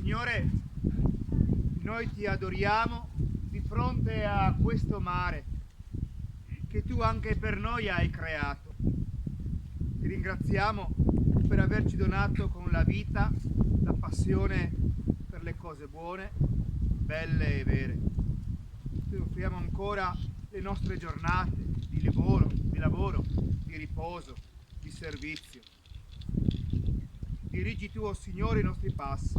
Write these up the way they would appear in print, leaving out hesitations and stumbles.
Signore, noi ti adoriamo di fronte a questo mare che tu anche per noi hai creato. Ti ringraziamo per averci donato con la vita, la passione per le cose buone, belle e vere. Ti offriamo ancora le nostre giornate di lavoro, di riposo, di servizio. Dirigi tu, o Signore, i nostri passi,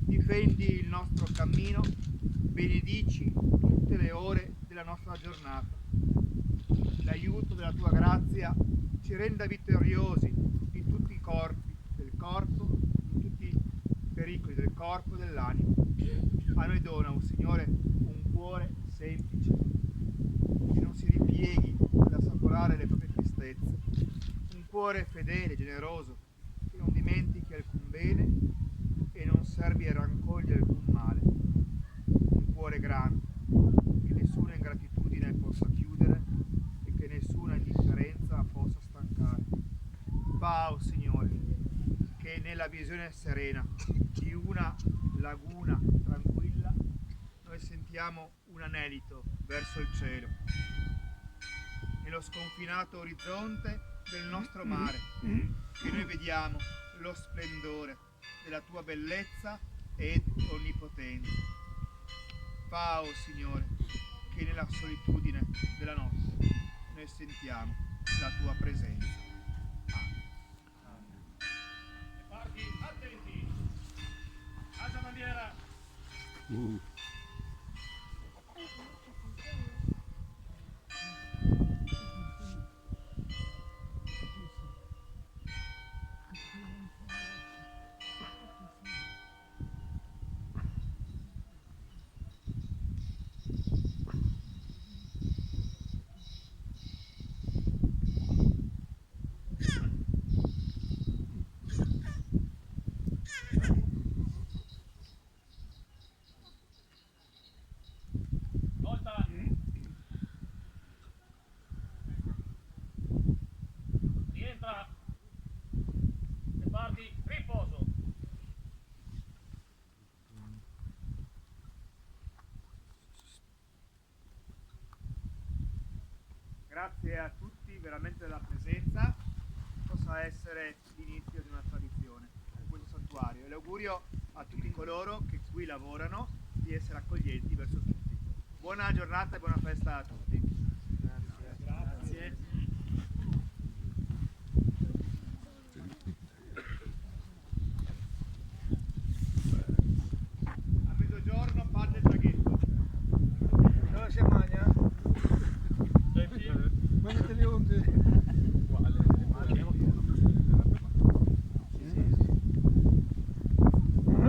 difendi il nostro cammino, benedici tutte le ore della nostra giornata. L'aiuto della tua grazia ci renda vittoriosi in tutti i corpi del corpo, in tutti i pericoli del corpo e dell'anima. A noi dona, o Signore, un cuore semplice, che non si ripieghi ad assaporare le proprie tristezze, un cuore fedele, generoso, che non dimentichi alcun bene e non servi a raccogliere alcun male, un cuore grande, che nessuna ingratitudine possa chiudere e che nessuna indifferenza possa stancare. Fa, o Signore, che nella visione serena di una laguna tranquilla noi sentiamo un anelito verso il cielo. Nello sconfinato orizzonte del nostro mare, che noi vediamo lo splendore della tua bellezza ed onnipotenza. Fa, o Signore, che nella solitudine della notte noi sentiamo la tua presenza. Amen. Parti attenti! Casa bandiera! grazie a tutti veramente della presenza, possa essere l'inizio di una tradizione in questo santuario. E l'augurio a tutti coloro che qui lavorano di essere accoglienti verso tutti. Buona giornata e buona festa a tutti. Grazie. A mezzogiorno parte il traghetto. Dove si mangia? Mangiate le onde.